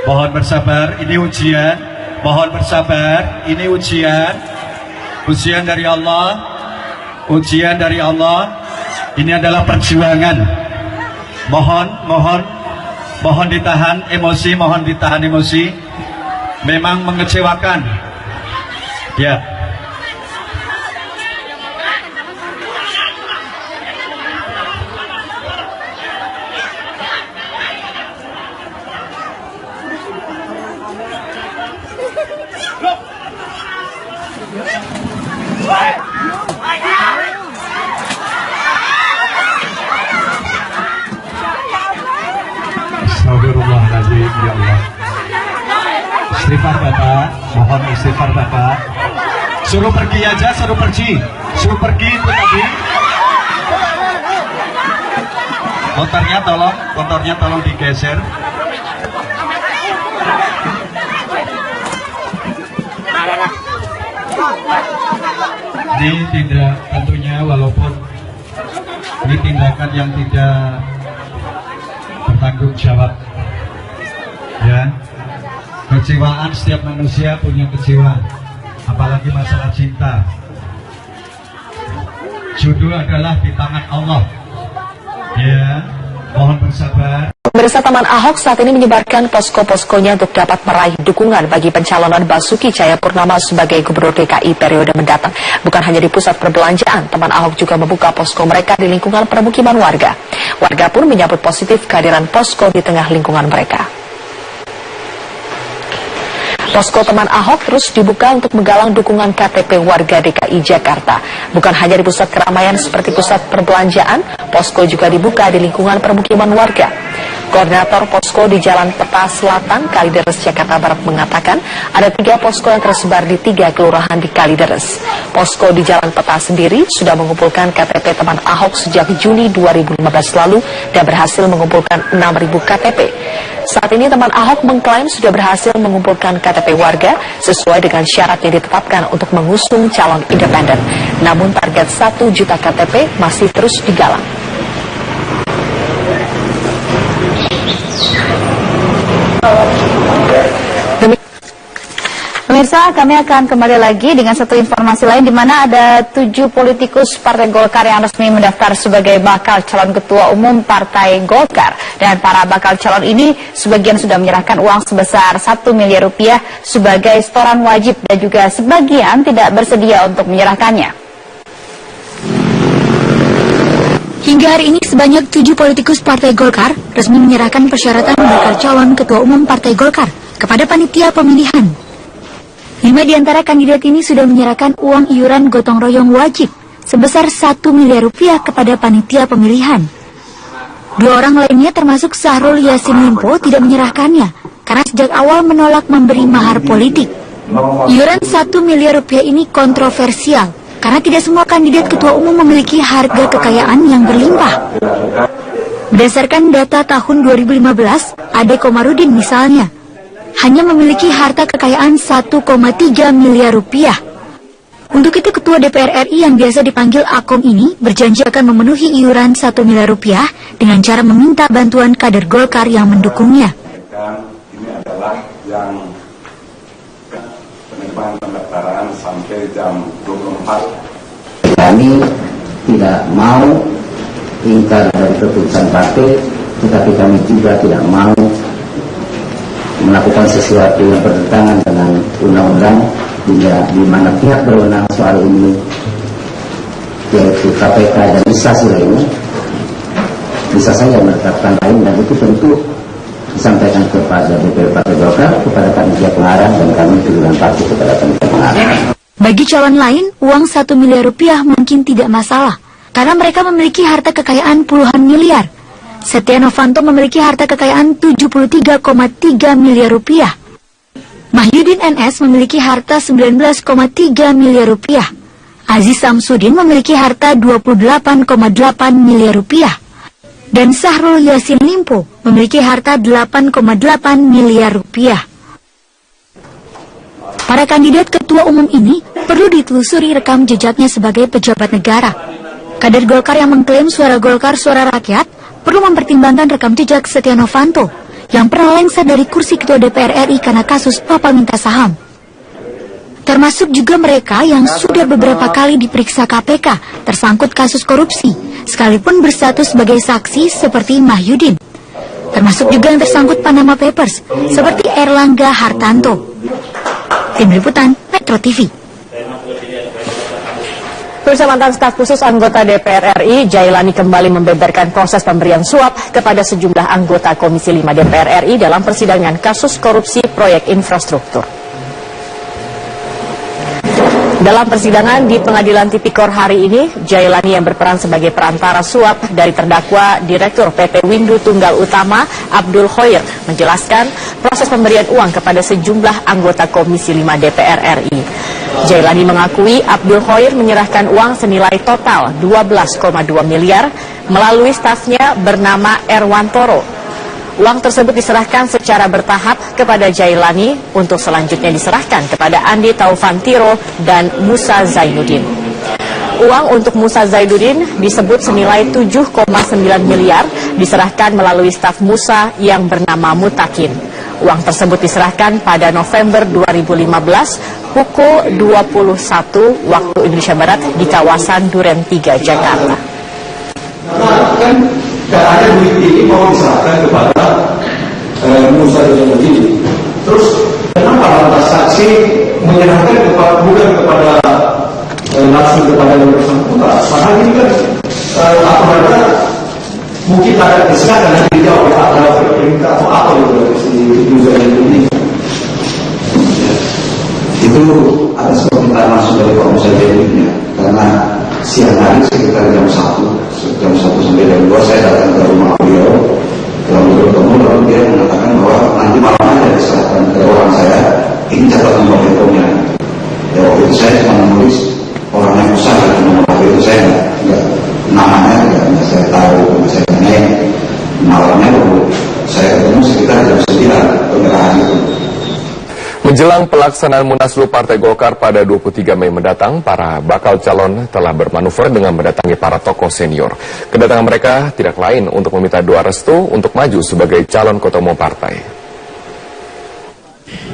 Mohon bersabar, ini ujian. Mohon bersabar, ini ujian. Ujian dari Allah. Ujian dari Allah. Ini adalah perjuangan. Mohon ditahan emosi, mohon ditahan emosi. Memang mengecewakan. Ya. Astagfirullahaladzim, ya Allah. Istighfar Bapak, mohon istighfar Bapak. Suruh pergi aja, suruh pergi itu tadi. Motornya tolong digeser. Ini tidak, tentunya walaupun ini tindakan yang tidak bertanggung jawab, ya. Kecewaan, setiap manusia punya kecewa, apalagi masalah cinta. Jodoh adalah di tangan Allah, ya. Mohon bersabar. Pemirsa, Taman Ahok saat ini menyebarkan posko-poskonya untuk dapat meraih dukungan bagi pencalonan Basuki Cahayapurnama sebagai Gubernur DKI periode mendatang. Bukan hanya di pusat perbelanjaan, Taman Ahok juga membuka posko mereka di lingkungan permukiman warga. Warga pun menyambut positif kehadiran posko di tengah lingkungan mereka. Posko Taman Ahok terus dibuka untuk menggalang dukungan KTP warga DKI Jakarta. Bukan hanya di pusat keramaian seperti pusat perbelanjaan, posko juga dibuka di lingkungan permukiman warga. Koordinator posko di Jalan Peta Selatan, Kalideres, Jakarta Barat mengatakan ada 3 posko yang tersebar di 3 kelurahan di Kalideres. Posko di Jalan Peta sendiri sudah mengumpulkan KTP Taman Ahok sejak Juni 2015 lalu dan berhasil mengumpulkan 6.000 KTP. Saat ini Taman Ahok mengklaim sudah berhasil mengumpulkan KTP warga sesuai dengan syarat yang ditetapkan untuk mengusung calon independen. Namun target 1 juta KTP masih terus digalang. Pemirsa, kami akan kembali lagi dengan satu informasi lain di mana ada 7 politikus Partai Golkar yang resmi mendaftar sebagai bakal calon ketua umum Partai Golkar. Dan para bakal calon ini sebagian sudah menyerahkan uang sebesar 1 miliar rupiah sebagai setoran wajib dan juga sebagian tidak bersedia untuk menyerahkannya. Hingga hari ini sebanyak 7 politikus Partai Golkar resmi menyerahkan persyaratan bakal calon ketua umum Partai Golkar kepada panitia pemilihan. 5 di antara kandidat ini sudah menyerahkan uang iuran gotong royong wajib sebesar 1 miliar rupiah kepada panitia pemilihan. 2 orang lainnya termasuk Syahrul Yassin Limpo tidak menyerahkannya karena sejak awal menolak memberi mahar politik. Iuran 1 miliar rupiah ini kontroversial karena tidak semua kandidat ketua umum memiliki harga kekayaan yang berlimpah. Berdasarkan data tahun 2015, Ade Komarudin misalnya hanya memiliki harta kekayaan 1,3 miliar rupiah. Untuk itu Ketua DPR RI yang biasa dipanggil Akom ini berjanji akan memenuhi iuran 1 miliar rupiah dengan cara meminta bantuan kader Golkar yang mendukungnya. Ini adalah yang penerimaan pendaftaran sampai jam 24. Kami tidak mau ingkar dari keputusan partai, tetapi kami juga tidak mau melakukan sesuatu yang bertentangan dengan undang-undang di mana pihak berwenang soal ini yaitu KPK dan instansi lainnya bisa saja menetapkan lain, dan itu tentu disampaikan kepada DPP Partai Golkar, kepada panitia pengarah, dan kami pilihan partai kepada panitia pengarah. Bagi calon lain, uang 1 miliar rupiah mungkin tidak masalah, karena mereka memiliki harta kekayaan puluhan miliar. Setia Novanto memiliki harta kekayaan 73,3 miliar rupiah. Mahyudin NS memiliki harta 19,3 miliar rupiah. Aziz Samsudin memiliki harta 28,8 miliar rupiah. Dan Syahrul Yassin Limpo memiliki harta 8,8 miliar rupiah. Para kandidat ketua umum ini perlu ditelusuri rekam jejaknya sebagai pejabat negara. Kader Golkar yang mengklaim suara Golkar suara rakyat perlu mempertimbangkan rekam jejak Setia Novanto yang pernah lengser dari kursi ketua DPR RI karena kasus papa minta saham. Termasuk juga mereka yang sudah beberapa kali diperiksa KPK tersangkut kasus korupsi, sekalipun berstatus sebagai saksi seperti Mahyudin. Termasuk juga yang tersangkut Panama Papers, seperti Erlangga Hartanto. Tim Liputan, Metro TV. Pemirsa, mantan staf khusus anggota DPR RI, Jailani kembali membeberkan proses pemberian suap kepada sejumlah anggota Komisi 5 DPR RI dalam persidangan kasus korupsi proyek infrastruktur. Dalam persidangan di Pengadilan Tipikor hari ini, Jailani yang berperan sebagai perantara suap dari terdakwa Direktur PT Windu Tunggal Utama, Abdul Khoir, menjelaskan proses pemberian uang kepada sejumlah anggota Komisi 5 DPR RI. Jailani mengakui Abdul Khoir menyerahkan uang senilai total 12,2 miliar melalui stafnya bernama Erwantoro. Uang tersebut diserahkan secara bertahap kepada Jailani untuk selanjutnya diserahkan kepada Andi Taufantiro dan Musa Zainuddin. Uang untuk Musa Zainuddin disebut senilai 7,9 miliar diserahkan melalui staf Musa yang bernama Mutakin. Uang tersebut diserahkan pada November 2015 pukul 21 waktu Indonesia Barat di kawasan Duren 3, Jakarta. Dan ada duit ini mau diserahkan kepada Musa Zainuddin. Terus kenapa lantas saksi menyerahkan bukan kepada langsung kepada yang bersangkutan? Padahal ini kan apa mungkin ada kesalahan yang dijawab ada perintah atau apa di Musa Zainuddin. Itu atas permintaan langsung dari Pak Musa Zainuddin, karena siang hari sekitar jam 1 sampai jam 2 saya datang ke rumah beliau, lalu bertemu, lalu dia mengatakan bahwa nanti malam aja diserahkan ke orang saya, ini catatan nomornya. Ya, waktu itu saya cuma menulis orang yang usaha, nomor HP itu saya nggak namanya nggak saya tahu, nggak saya tanya. Malamnya baru saya ketemu sekitar jam 9 penyerahan itu. Menjelang pelaksanaan Munaslup Partai Golkar pada 23 Mei mendatang, para bakal calon telah bermanuver dengan mendatangi para tokoh senior. Kedatangan mereka tidak lain untuk meminta doa restu untuk maju sebagai calon ketua umum partai.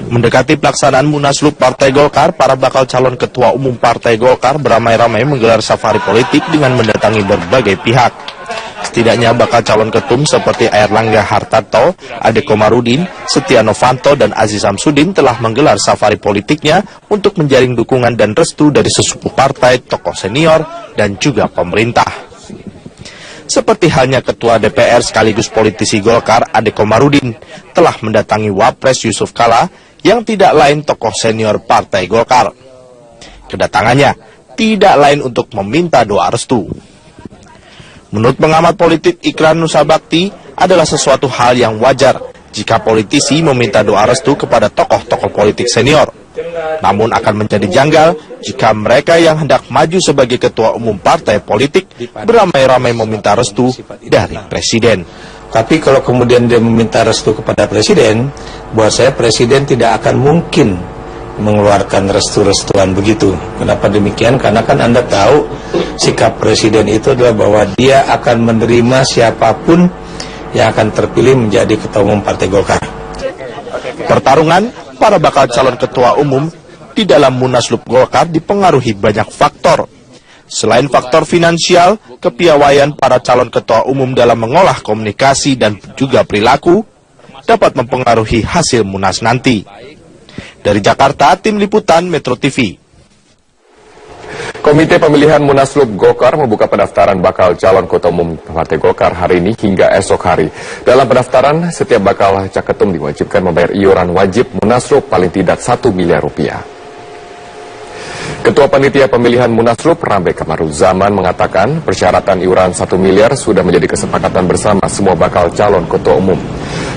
Mendekati pelaksanaan Munaslup Partai Golkar, para bakal calon ketua umum Partai Golkar beramai-ramai menggelar safari politik dengan mendatangi berbagai pihak. Setidaknya bakal calon ketum seperti Erlangga Hartarto, Ade Komarudin, Setia Novanto, dan Aziz Samsudin telah menggelar safari politiknya untuk menjaring dukungan dan restu dari sesepuh partai, tokoh senior, dan juga pemerintah. Seperti halnya Ketua DPR sekaligus politisi Golkar, Ade Komarudin, telah mendatangi Wapres Yusuf Kala yang tidak lain tokoh senior Partai Golkar. Kedatangannya tidak lain untuk meminta doa restu. Menurut pengamat politik Ikran Nusabakti, adalah sesuatu hal yang wajar jika politisi meminta doa restu kepada tokoh-tokoh politik senior. Namun akan menjadi janggal jika mereka yang hendak maju sebagai ketua umum partai politik beramai-ramai meminta restu dari presiden. Tapi kalau kemudian dia meminta restu kepada presiden, buat saya presiden tidak akan mungkin mengeluarkan restu-restuan begitu. Kenapa demikian? Karena kan Anda tahu sikap presiden itu adalah bahwa dia akan menerima siapapun yang akan terpilih menjadi ketua umum Partai Golkar. Pertarungan para bakal calon ketua umum di dalam Munaslup Golkar dipengaruhi banyak faktor. Selain faktor finansial, kepiawaian para calon ketua umum dalam mengolah komunikasi dan juga perilaku dapat mempengaruhi hasil Munas nanti. Dari Jakarta, Tim Liputan Metro TV. Komite Pemilihan Munaslup Golkar membuka pendaftaran bakal calon ketua umum Partai Golkar hari ini hingga esok hari. Dalam pendaftaran, setiap bakal caketum diwajibkan membayar iuran wajib Munaslup paling tidak 1 miliar rupiah. Ketua Panitia Pemilihan Munaslup Rambe Kamaruzaman mengatakan persyaratan iuran 1 miliar sudah menjadi kesepakatan bersama semua bakal calon ketua umum.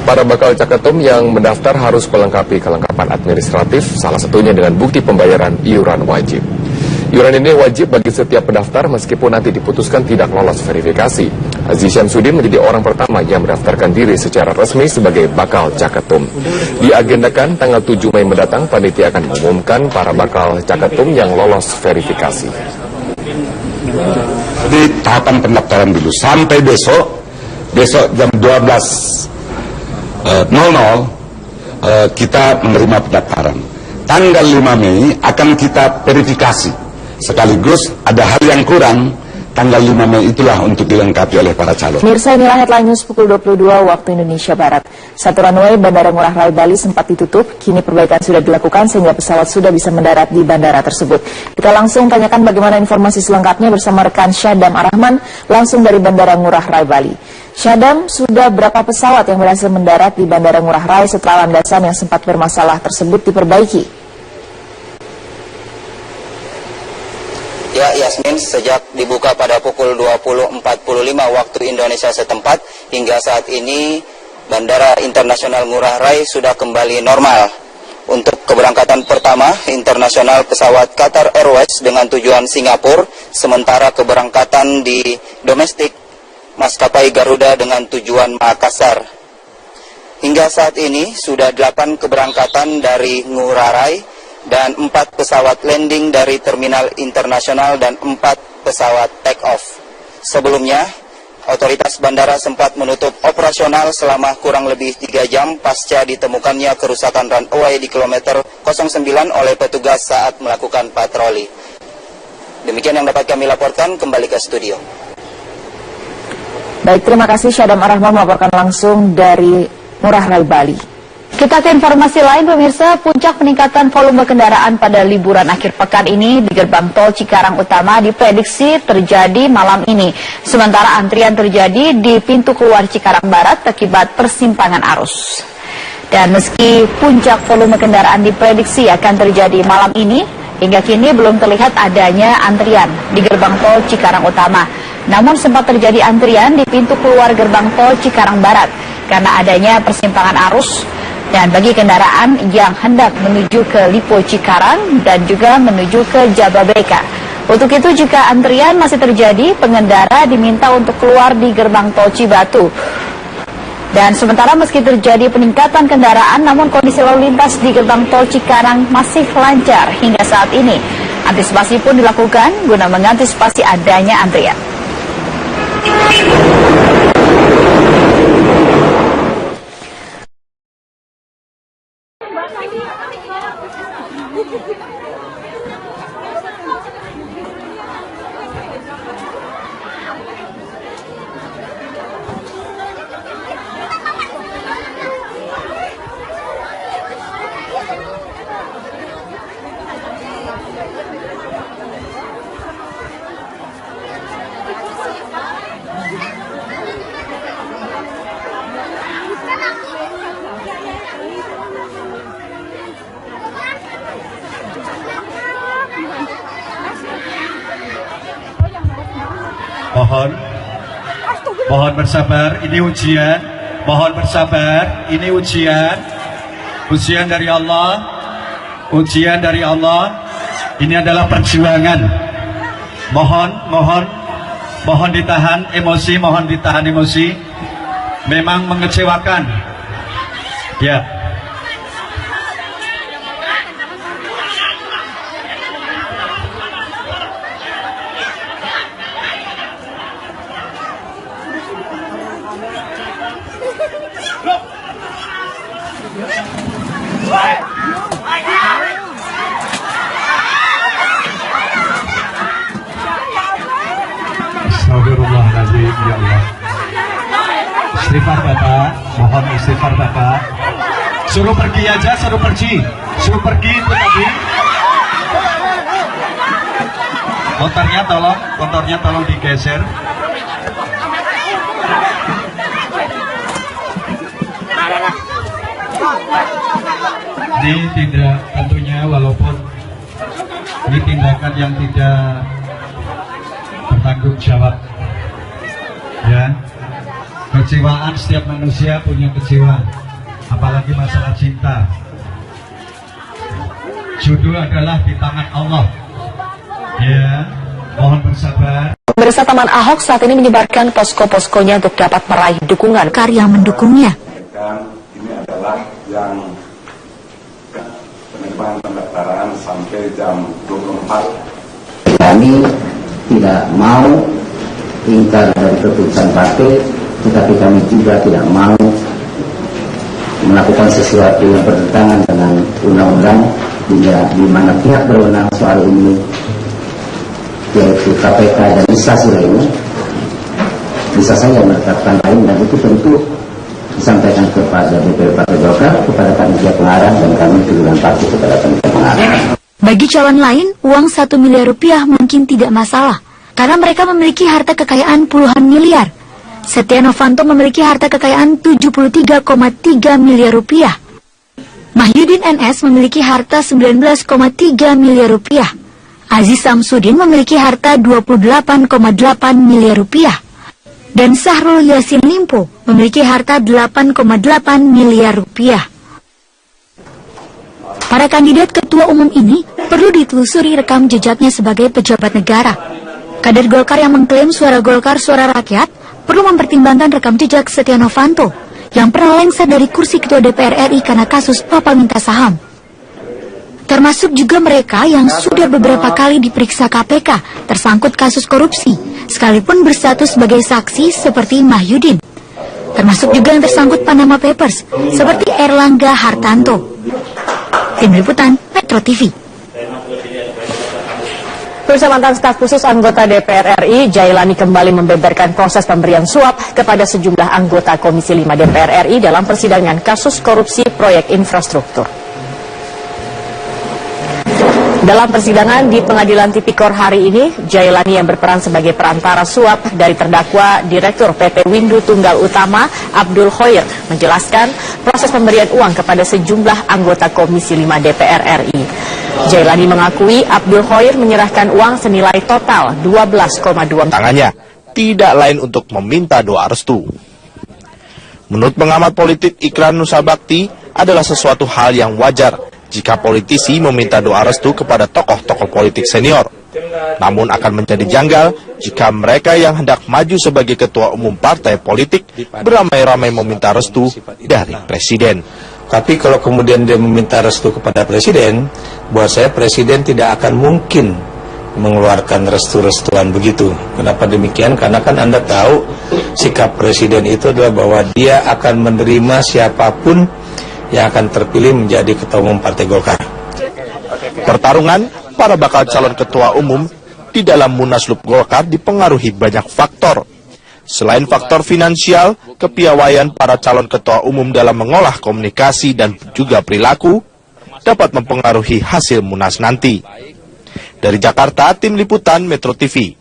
Para bakal caketum yang mendaftar harus melengkapi kelengkapan administratif, salah satunya dengan bukti pembayaran iuran wajib. Iuran ini wajib bagi setiap pendaftar meskipun nanti diputuskan tidak lolos verifikasi. Aziz Syamsuddin menjadi orang pertama yang mendaftarkan diri secara resmi sebagai bakal caketum. Diagendakan tanggal 7 Mei mendatang, panitia akan mengumumkan para bakal caketum yang lolos verifikasi. Jadi tahapan pendaftaran dulu sampai besok jam 12.00 kita menerima pendaftaran. Tanggal 5 Mei akan kita verifikasi. Sekaligus ada hal yang kurang, tanggal 5 Mei itulah untuk dilengkapi oleh para calon. Mirsa, inilah headline news pukul 22 waktu Indonesia Barat. Satu runway Bandara Ngurah Rai Bali sempat ditutup, kini perbaikan sudah dilakukan sehingga pesawat sudah bisa mendarat di bandara tersebut. Kita langsung tanyakan bagaimana informasi selengkapnya bersama rekan Syadam Arahman langsung dari Bandara Ngurah Rai Bali. Syadam, sudah berapa pesawat yang berhasil mendarat di Bandara Ngurah Rai setelah landasan yang sempat bermasalah tersebut diperbaiki? Ya, Yasmin, sejak dibuka pada pukul 20.45 waktu Indonesia setempat, hingga saat ini Bandara Internasional Ngurah Rai sudah kembali normal. Untuk keberangkatan pertama, internasional pesawat Qatar Airways dengan tujuan Singapura, sementara keberangkatan di domestik maskapai Garuda dengan tujuan Makassar. Hingga saat ini sudah 8 keberangkatan dari Ngurah Rai, dan 4 pesawat landing dari terminal internasional dan 4 pesawat take off. Sebelumnya, otoritas bandara sempat menutup operasional selama kurang lebih 3 jam pasca ditemukannya kerusakan runway di kilometer 09 oleh petugas saat melakukan patroli. Demikian yang dapat kami laporkan, kembali ke studio. Baik, terima kasih Syadam Arahman melaporkan langsung dari Ngurah Rai Bali. Kita ke informasi lain, pemirsa. Puncak peningkatan volume kendaraan pada liburan akhir pekan ini di gerbang tol Cikarang Utama diprediksi terjadi malam ini. Sementara antrian terjadi di pintu keluar Cikarang Barat akibat persimpangan arus. Dan meski puncak volume kendaraan diprediksi akan terjadi malam ini, hingga kini belum terlihat adanya antrian di gerbang tol Cikarang Utama. Namun sempat terjadi antrian di pintu keluar gerbang tol Cikarang Barat karena adanya persimpangan arus. Dan bagi kendaraan yang hendak menuju ke Lipo Cikarang dan juga menuju ke Jababeka. Untuk itu jika antrian masih terjadi, pengendara diminta untuk keluar di gerbang tol Cibatu. Dan sementara meski terjadi peningkatan kendaraan, namun kondisi lalu lintas di gerbang tol Cikarang masih lancar hingga saat ini. Antisipasi pun dilakukan guna mengantisipasi adanya antrian. Mohon bersabar, ini ujian. Mohon bersabar, ini ujian. Ujian dari Allah. Ujian dari Allah. Ini adalah perjuangan. Mohon ditahan emosi, mohon ditahan emosi. Memang mengecewakan. Ya. Astagfirullahaladzim, ya Allah. Istighfar Bapak, mohon istighfar Bapak. Suruh pergi aja, suruh pergi itu tadi. Motornya tolong digeser. Ini tidak tentunya walaupun Ini tindakan yang tidak bertanggung jawab. Ya, kecewaan setiap manusia punya kecewa, apalagi masalah cinta. Jodoh adalah di tangan Allah. Ya, mohon bersabar. Pemirsa, Taman Ahok saat ini menyebarkan posko-poskonya untuk dapat meraih dukungan karya mendukungnya. Dan ini adalah yang penerimaan pendaftaran sampai jam 24. Kami tidak mau ingkar dari keputusan partai, tetapi kami juga tidak mau melakukan sesuatu yang bertentangan dengan undang-undang di mana pihak berwenang soal ini, yaitu KPK dan instansi lainnya, bisa saja menetapkan lain, dan itu tentu disampaikan kepada DPP Partai Golkar, kepada panitia pengarah, dan kami pimpinan partai kepada panitia pengarah. Bagi calon lain, uang 1 miliar rupiah mungkin tidak masalah, karena mereka memiliki harta kekayaan puluhan miliar. Setia Novanto memiliki harta kekayaan 73,3 miliar rupiah. Mahyudin NS memiliki harta 19,3 miliar rupiah. Aziz Samsudin memiliki harta 28,8 miliar rupiah. Dan Sahrul Yassin Limpo memiliki harta 8,8 miliar rupiah. Para kandidat ketua umum ini perlu ditelusuri rekam jejaknya sebagai pejabat negara. Kader Golkar yang mengklaim suara Golkar suara rakyat perlu mempertimbangkan rekam jejak Setia Novanto yang pernah lengser dari kursi ketua DPR RI karena kasus papal minta saham. Termasuk juga mereka yang sudah beberapa kali diperiksa KPK tersangkut kasus korupsi, sekalipun berstatus sebagai saksi seperti Mahyudin. Termasuk juga yang tersangkut Panama Papers, seperti Erlangga Hartanto. Tim Liputan, Metro TV. Bersama mantan staf khusus anggota DPR RI, Jailani kembali membeberkan proses pemberian suap kepada sejumlah anggota Komisi 5 DPR RI dalam persidangan kasus korupsi proyek infrastruktur. Dalam persidangan di Pengadilan Tipikor hari ini, Jailani yang berperan sebagai perantara suap dari terdakwa Direktur PT Windu Tunggal Utama, Abdul Khoir, menjelaskan proses pemberian uang kepada sejumlah anggota Komisi 5 DPR RI. Jailani mengakui Abdul Khoir menyerahkan uang senilai total 12,2 tangannya, tidak lain untuk meminta doa restu. Menurut pengamat politik Ikran Nusabakti, adalah sesuatu hal yang wajar jika politisi meminta doa restu kepada tokoh-tokoh politik senior. Namun akan menjadi janggal jika mereka yang hendak maju sebagai ketua umum partai politik beramai-ramai meminta restu dari presiden. Tapi kalau kemudian dia meminta restu kepada presiden, buat saya presiden tidak akan mungkin mengeluarkan restu-restuan begitu. Kenapa demikian? Karena kan Anda tahu sikap presiden itu adalah bahwa dia akan menerima siapapun yang akan terpilih menjadi ketua umum Partai Golkar. Pertarungan para bakal calon ketua umum di dalam Munaslup Golkar dipengaruhi banyak faktor. Selain faktor finansial, kepiawaian para calon ketua umum dalam mengolah komunikasi dan juga perilaku dapat mempengaruhi hasil Munas nanti. Dari Jakarta, Tim Liputan Metro TV.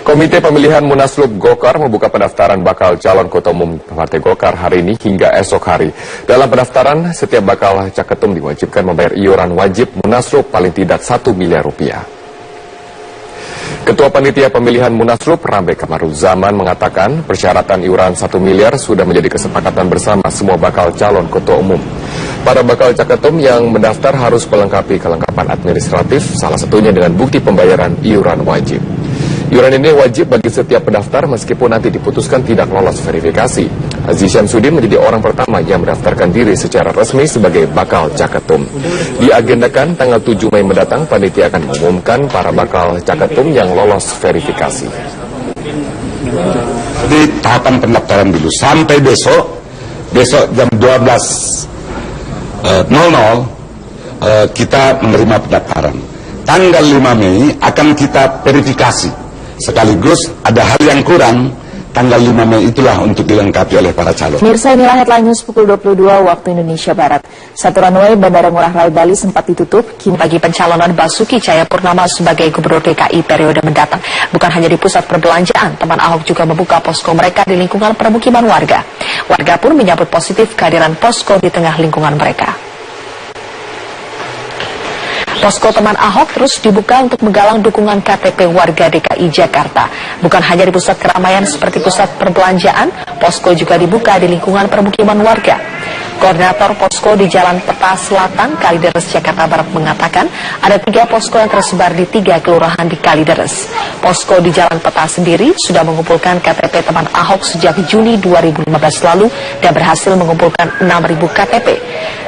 Komite Pemilihan Munaslup Golkar membuka pendaftaran bakal calon ketua umum Partai Golkar hari ini hingga esok hari. Dalam pendaftaran, setiap bakal caketum diwajibkan membayar iuran wajib Munaslup paling tidak 1 miliar rupiah. Ketua Panitia Pemilihan Munaslup Rambe Kamaruzaman mengatakan persyaratan iuran 1 miliar sudah menjadi kesepakatan bersama semua bakal calon ketua umum. Para bakal caketum yang mendaftar harus melengkapi kelengkapan administratif, salah satunya dengan bukti pembayaran iuran wajib. Iuran ini wajib bagi setiap pendaftar meskipun nanti diputuskan tidak lolos verifikasi. Aziz Syamsuddin menjadi orang pertama yang mendaftarkan diri secara resmi sebagai bakal caketum. Diagendakan tanggal 7 Mei mendatang, panitia akan mengumumkan para bakal caketum yang lolos verifikasi. Jadi tahapan pendaftaran dulu sampai besok jam 12.00 kita menerima pendaftaran. Tanggal 5 Mei akan kita verifikasi. Sekaligus ada hal yang kurang, tanggal 5 Mei itulah untuk dilengkapi oleh para calon. Mirsa, inilah headline news pukul 22 waktu Indonesia Barat. Satu runway Bandara Ngurah Rai Bali sempat ditutup, kini bagi pencalonan Basuki Cahayapurnama sebagai Gubernur DKI periode mendatang. Bukan hanya di pusat perbelanjaan, teman Ahok juga membuka posko mereka di lingkungan permukiman warga. Warga pun menyambut positif kehadiran posko di tengah lingkungan mereka. Posko teman Ahok terus dibuka untuk menggalang dukungan KTP warga DKI Jakarta. Bukan hanya di pusat keramaian seperti pusat perbelanjaan, posko juga dibuka di lingkungan permukiman warga. Koordinator posko di Jalan Peta Selatan, Kalideres, Jakarta Barat mengatakan ada 3 posko yang tersebar di 3 kelurahan di Kalideres. Posko di Jalan Peta sendiri sudah mengumpulkan KTP teman Ahok sejak Juni 2015 lalu dan berhasil mengumpulkan 6.000 KTP.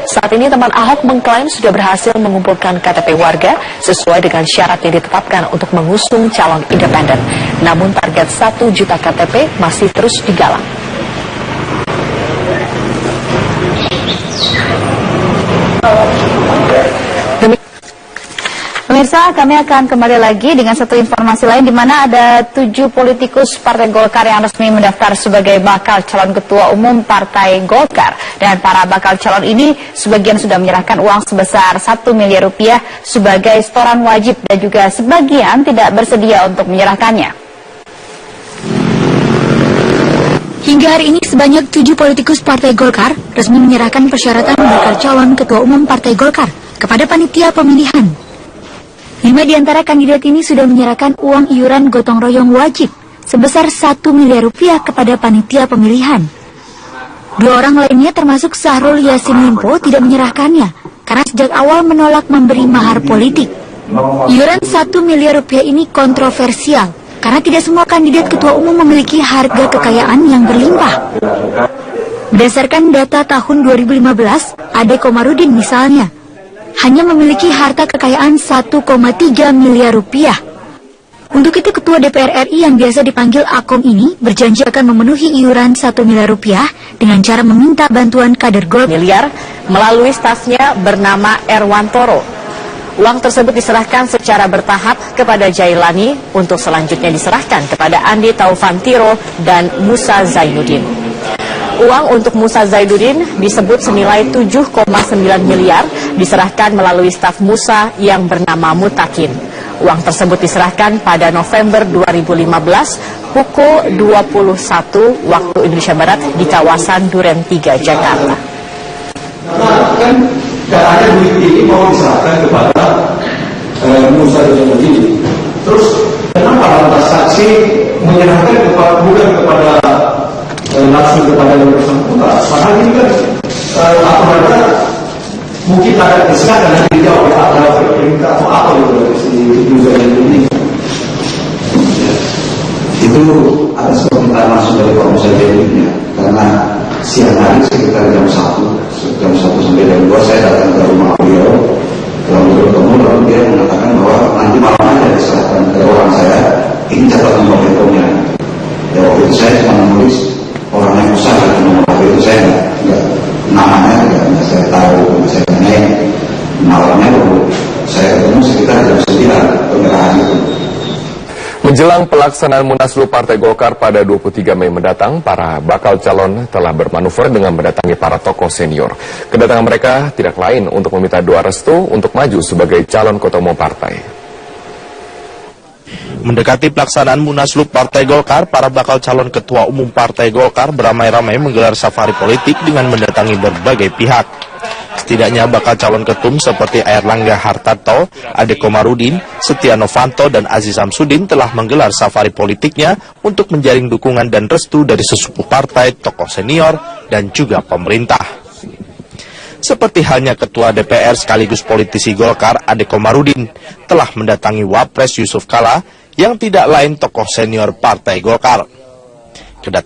Saat ini teman Ahok mengklaim sudah berhasil mengumpulkan KTP warga sesuai dengan syarat yang ditetapkan untuk mengusung calon independen. Namun target 1 juta KTP masih terus digalang. Pemirsa, kami akan kembali lagi dengan satu informasi lain di mana ada 7 politikus Partai Golkar yang resmi mendaftar sebagai bakal calon ketua umum Partai Golkar. Dan para bakal calon ini sebagian sudah menyerahkan uang sebesar 1 miliar rupiah sebagai setoran wajib dan juga sebagian tidak bersedia untuk menyerahkannya. Hingga hari ini sebanyak 7 politikus Partai Golkar resmi menyerahkan persyaratan bakal calon ketua umum Partai Golkar kepada panitia pemilihan. 5 di antara kandidat ini sudah menyerahkan uang iuran gotong royong wajib sebesar 1 miliar rupiah kepada panitia pemilihan. 2 orang lainnya termasuk Syahrul Yassin Limpo tidak menyerahkannya karena sejak awal menolak memberi mahar politik. Iuran 1 miliar rupiah ini kontroversial karena tidak semua kandidat ketua umum memiliki harga kekayaan yang berlimpah. Berdasarkan data tahun 2015, Ade Komarudin misalnya hanya memiliki harta kekayaan 1,3 miliar rupiah. Untuk itu Ketua DPR RI yang biasa dipanggil Akom ini berjanji akan memenuhi iuran 1 miliar rupiah dengan cara meminta bantuan kader Golkar Miliar melalui stafnya bernama Erwantoro. Uang tersebut diserahkan secara bertahap kepada Jailani untuk selanjutnya diserahkan kepada Andi Taufantiro dan Musa Zainuddin. Uang untuk Musa Zainuddin disebut senilai 7,9 miliar diserahkan melalui staf Musa yang bernama Mutakin. Uang tersebut diserahkan pada November 2015 pukul 21 waktu Indonesia Barat di kawasan Duren 3, Jakarta. Karena kan ada duit ini mau diserahkan kepada Musa Zainuddin. Terus kenapa lantas saksi menyerahkan bukan kepada langsung kepada yang bersangkutan? Padahal ini kan apa mungkin ada kesalahan yang dijawab ada perintah atau apa gitu si Musa Zainuddin. Itu atas permintaan langsung dari Pak Musa Zainuddin, karena siang hari sekitar jam 1 sampai jam 2 saya datang ke rumah beliau, ketemu, lalu dia mengatakan bahwa nanti malam aja diserahkan ke orang saya, ini catatan nomor teleponnya. Ya waktu itu saya cuma menulis orang yang besar, nomor HP itu saya nggak namanya nggak saya tahu, saya tanyain malamnya baru saya ketemu sekitar jam 9 penyerahan itu. Menjelang pelaksanaan Munaslup Partai Golkar pada 23 Mei mendatang, para bakal calon telah bermanuver dengan mendatangi para tokoh senior. Kedatangan mereka tidak lain untuk meminta doa restu untuk maju sebagai calon ketua umum partai. Mendekati pelaksanaan Munaslup Partai Golkar, para bakal calon ketua umum Partai Golkar beramai-ramai menggelar safari politik dengan mendatangi berbagai pihak. Setidaknya bakal calon ketum seperti Airlangga Hartarto, Ade Komarudin, Setia Novanto, dan Aziz Samsudin telah menggelar safari politiknya untuk menjaring dukungan dan restu dari sesepuh partai, tokoh senior, dan juga pemerintah. Seperti halnya Ketua DPR sekaligus politisi Golkar, Ade Komarudin, telah mendatangi Wapres Yusuf Kala yang tidak lain tokoh senior Partai Golkar.